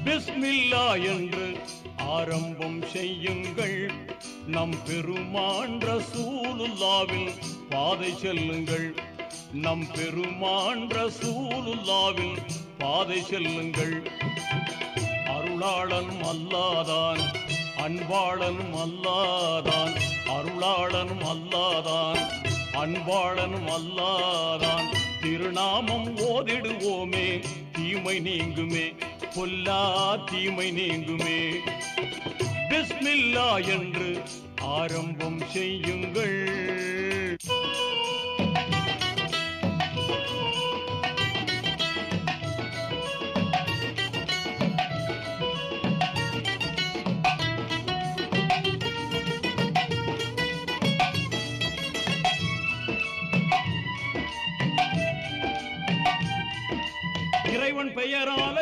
பிஸ்மில்லா என்று ஆரம்பம் செய்யுங்கள். நம் பெருமான் ரசூலுல்லாவின் பாதை செல்லுங்கள். நம் பெருமான் ரசூலுல்லாவின் பாதை செல்லுங்கள். அருளாளனும் அல்லாதான், அன்பாளனும் அல்லாதான். அருளாளனும் அல்லாதான், அன்பாளனும் அல்லாதான். திருநாமம் ஓதிடுவோமே, தீமை நீங்குமே, பொல்லா தீமை நீங்குமே. பிஸ்மில்லா என்று ஆரம்பம் செய்யுங்கள். இறைவன் பெயரால